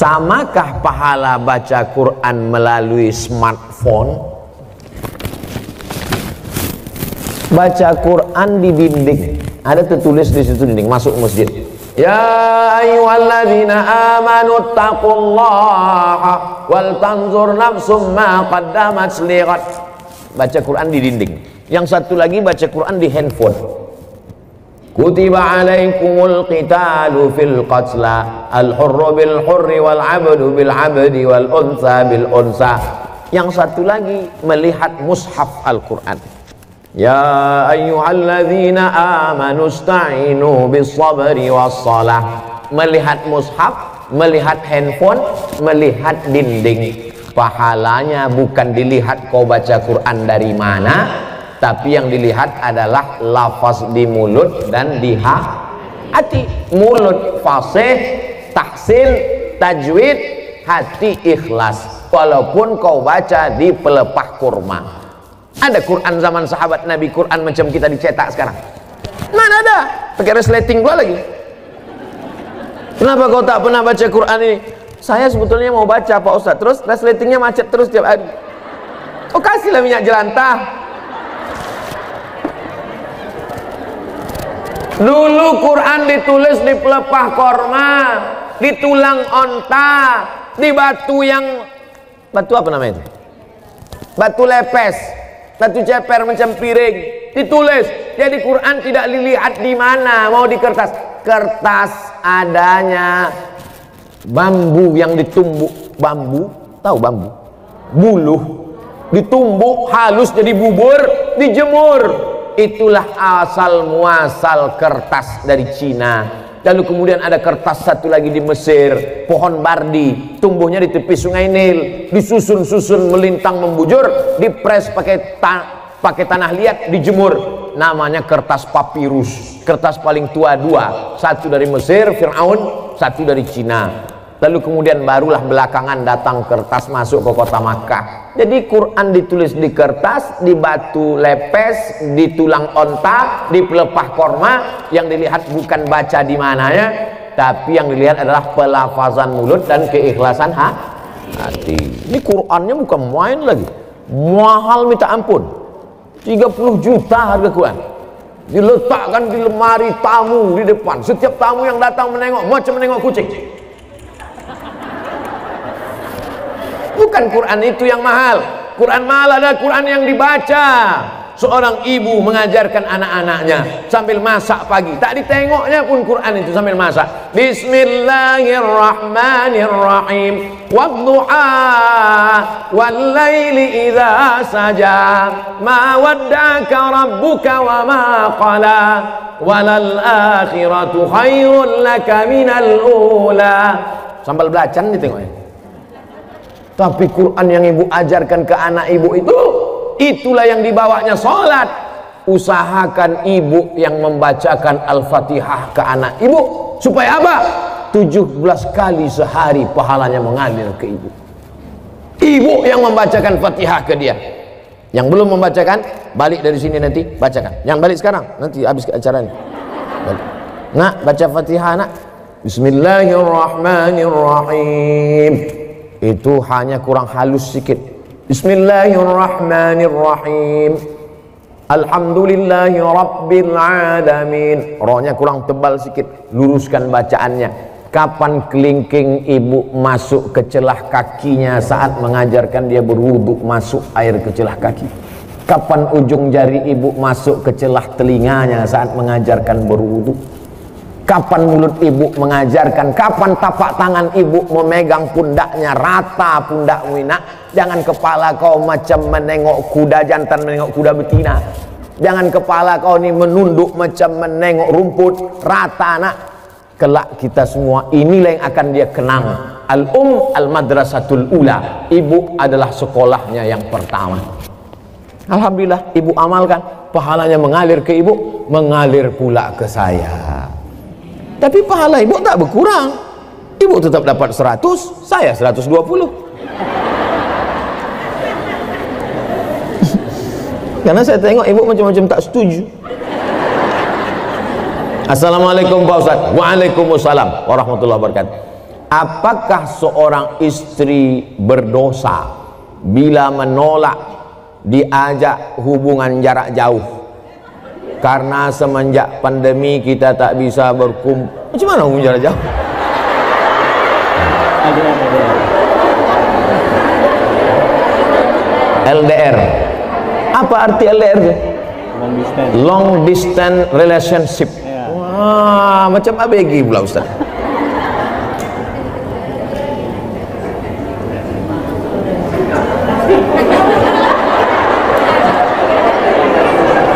Samakah pahala baca Quran melalui smartphone? Baca Quran di dinding, ada tertulis di situ dinding, masuk masjid. Ya ayyuhalladzina amanu taqullaha wal tanzur nafsum ma qaddamat lighad. Baca Quran di dinding. Yang satu lagi baca Quran di handphone. Kutiba alaikumul qitalu fil qatla al-hurru bil hurri wal 'abdu bil 'abdi wal unsa bil unsa. Yang satu lagi melihat mushaf Al-Quran. Ya ayyuhalladzina amanu ista'inu bis sabri was salah. Melihat mushaf, melihat handphone, melihat dinding. Pahalanya bukan dilihat kau baca Quran dari mana, tapi yang dilihat adalah lafaz di mulut dan di hati. Mulut fasih, tahsin, tajwid, hati ikhlas. Walaupun kau baca di pelepah kurma. Ada Quran zaman sahabat Nabi, Quran macam kita dicetak sekarang? Mana ada? Pakai resleting pula lagi. Kenapa kau tak pernah baca Quran ini? Saya sebetulnya mau baca Pak Ustaz, terus resletingnya macet terus tiap hari. Oh, kasihlah minyak jelantah. Dulu Quran ditulis di pelepah korma, di tulang onta, di batu yang, batu apa namanya itu? Batu lepes, batu ceper macam piring, ditulis. Jadi Quran tidak dilihat di mana, mau di kertas. Kertas adanya bambu yang ditumbuk, bambu, tahu bambu? Buluh, ditumbuk halus jadi bubur, dijemur. Itulah asal muasal kertas dari Cina. Lalu kemudian ada kertas satu lagi di Mesir, pohon bardi, tumbuhnya di tepi sungai Nil, disusun-susun melintang membujur, dipres pakai tanah liat, dijemur. Namanya kertas papirus. Kertas paling tua dua, satu dari Mesir, Fir'aun, satu dari Cina. Lalu kemudian barulah belakangan datang kertas masuk ke kota Makkah. Jadi Quran ditulis di kertas, di batu lepes, di tulang onta, di pelepah korma. Yang dilihat bukan baca di mananya, tapi yang dilihat adalah pelafazan mulut dan keikhlasan hati. Ini Qurannya bukan main lagi, mahal minta ampun. 30 juta harga Quran. Diletakkan di lemari tamu di depan. Setiap tamu yang datang menengok macam menengok kucing. Bukan Quran itu yang mahal. Quran mahal adalah Quran yang dibaca. Seorang ibu mengajarkan anak-anaknya sambil masak pagi, tak ditengoknya pun Quran itu sambil masak. Bismillahirrahmanirrahim. Wadduha wallaili idza saja. Ma wadda'aka rabbuka wa ma qala. Walal akhiratu khairul laka minal ula. Sambal belacan ditengoknya. Tapi Quran yang ibu ajarkan ke anak ibu itu, itulah yang dibawanya sholat. Usahakan ibu yang membacakan Al-Fatihah ke anak ibu. Supaya apa? 17 kali sehari pahalanya mengalir ke ibu. Ibu yang membacakan Fatihah ke dia. Yang belum membacakan, balik dari sini nanti bacakan. Yang balik sekarang, nanti habis acara ini. Nak, baca Fatihah nak. Bismillahirrahmanirrahim. Itu hanya kurang halus sedikit. Bismillahirrahmanirrahim. Alhamdulillahi rabbil alamin. Rohnya kurang tebal sedikit. Luruskan bacaannya. Kapan kelingking ibu masuk ke celah kakinya saat mengajarkan dia berwudu, masuk air ke celah kaki? Kapan ujung jari ibu masuk ke celah telinganya saat mengajarkan berwudu? Kapan mulut ibu mengajarkan? Kapan tapak tangan ibu memegang pundaknya? Rata pundakmu nak. Jangan kepala kau macam menengok kuda jantan, menengok kuda betina. Jangan kepala kau ni menunduk macam menengok rumput. Rata nak. Kelak kita semua inilah yang akan dia kenang. Al-madrasatul ula. Ibu adalah sekolahnya yang pertama. Alhamdulillah ibu amalkan, pahalanya mengalir ke ibu, mengalir pula ke saya. Tapi pahala ibu tak berkurang. Ibu tetap dapat 100, saya 120. Karena saya tengok ibu macam-macam tak setuju. Assalamualaikum Pak Ustaz. Waalaikumsalam warahmatullahi wabarakatuh. apakah seorang istri berdosa bila menolak diajak hubungan jarak jauh? Karena semenjak pandemi kita tak bisa berkumpul. Macam mana hubungan jarak jauh? LDR. Apa arti LDR? Long distance relationship. Wah, macam ABG pula Ustaz.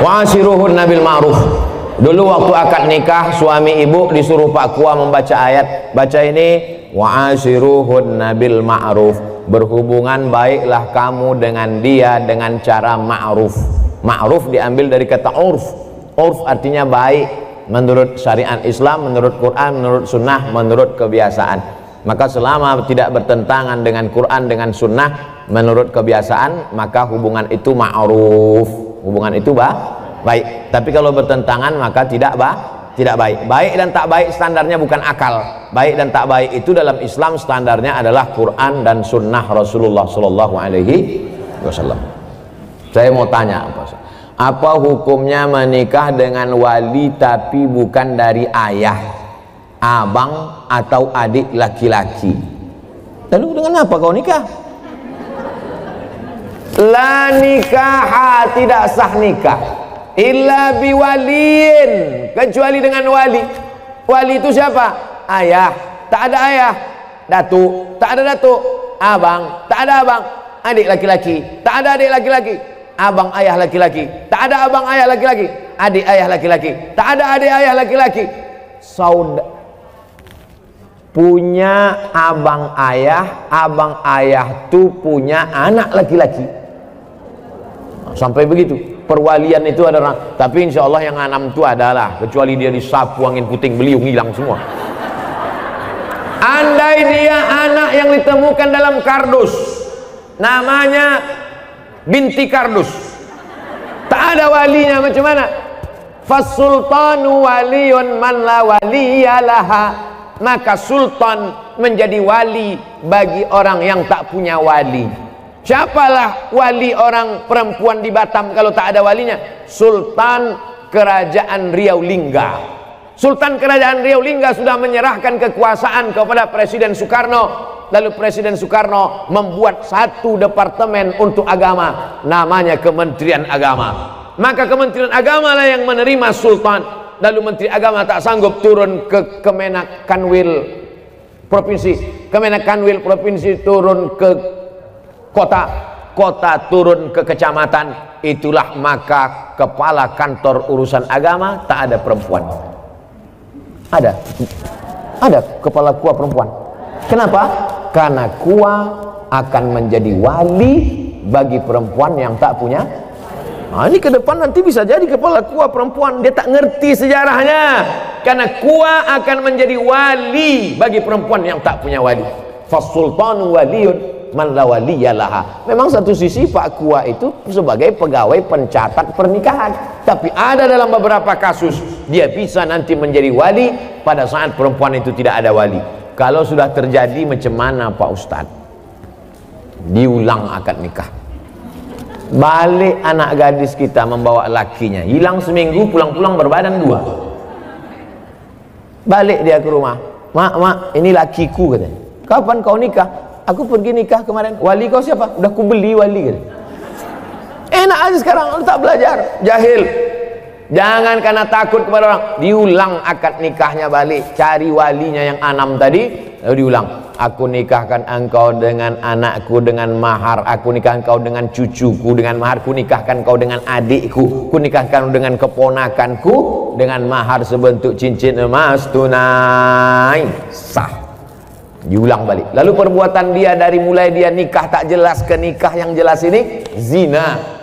Wa'ashiruhunna bil ma'ruf. Dulu waktu akad nikah, suami ibu disuruh Pak Kua membaca ayat. Baca ini, wa'ashiruhunna bil ma'ruf. Berhubungan baiklah kamu dengan dia dengan cara ma'ruf. Ma'ruf diambil dari kata urf. Urf artinya baik menurut syariat Islam, menurut Quran, menurut sunnah, menurut kebiasaan. Maka selama tidak bertentangan dengan Quran, dengan sunnah, menurut kebiasaan, maka hubungan itu ma'ruf. Hubungan itu baik. Tapi kalau bertentangan maka tidak baik. Baik dan tak baik standarnya bukan akal. Baik dan tak baik itu dalam Islam standarnya adalah Quran dan sunnah Rasulullah Sallallahu Alaihi Wasallam. Saya mau tanya, apa hukumnya menikah dengan wali tapi bukan dari ayah, abang atau adik laki-laki? Lalu dengan apa kau nikah? La nikaha, tidak sah nikah illa biwaliin, kecuali dengan wali. Wali itu siapa? Ayah, tak ada ayah. Datuk, tak ada datuk. Abang, tak ada abang. Adik laki-laki, tak ada adik laki-laki. Abang ayah laki-laki, tak ada abang ayah laki-laki. Adik ayah laki-laki, tak ada adik ayah laki-laki. Saudara punya abang ayah tuh punya anak laki-laki. Sampai begitu perwalian itu ada orang, tapi insya Allah yang anam itu adalah, kecuali dia disapu angin puting beliung hilang semua. Andai dia anak yang ditemukan dalam kardus, namanya binti kardus, tak ada walinya, macam mana? Fasultanu waliyun man la waliyalaha. Maka sultan menjadi wali bagi orang yang tak punya wali. Siapalah wali orang perempuan di Batam kalau tak ada walinya? Sultan Kerajaan Riau Lingga. Sultan Kerajaan Riau Lingga sudah menyerahkan kekuasaan kepada Presiden Soekarno. Lalu Presiden Soekarno membuat satu departemen untuk agama, namanya Kementerian Agama. Maka Kementerian Agama lah yang menerima sultan. Lalu Menteri Agama tak sanggup turun ke Kemenak Kanwil Provinsi, Kemenak Kanwil Provinsi turun ke kota, kota turun ke kecamatan. Itulah maka kepala kantor urusan agama tak ada perempuan. Ada kepala KUA perempuan. Kenapa? Karena KUA akan menjadi wali bagi perempuan yang tak punya. Nah, ini ke depan nanti bisa jadi kepala KUA perempuan, dia tak ngerti sejarahnya. Karena KUA akan menjadi wali bagi perempuan yang tak punya wali. Fasultanu waliyun man la waliyalaha. Memang satu sisi Pak KUA itu sebagai pegawai pencatat pernikahan, tapi ada dalam beberapa kasus dia bisa nanti menjadi wali pada saat perempuan itu tidak ada wali. Kalau sudah terjadi macam mana Pak Ustadz? Diulang akad nikah. Balik anak gadis kita membawa lakinya, hilang seminggu, pulang-pulang berbadan dua. Balik dia ke rumah, mak, ini lakiku katanya. Kapan kau nikah? Aku pergi nikah kemarin. Wali kau siapa? Udah ku beli wali katanya. Enak aja sekarang, lu tak belajar, jahil. Jangan karena takut kepada orang, diulang akad nikahnya, balik cari walinya yang anam tadi, lalu diulang. Aku nikahkan engkau dengan anakku dengan mahar, aku nikahkan engkau dengan cucuku dengan mahar, ku nikahkan engkau dengan adikku, ku nikahkan dengan keponakanku dengan mahar sebentuk cincin emas tunai. Sah. Diulang balik. Lalu perbuatan dia dari mulai dia nikah tak jelas ke nikah yang jelas ini zina.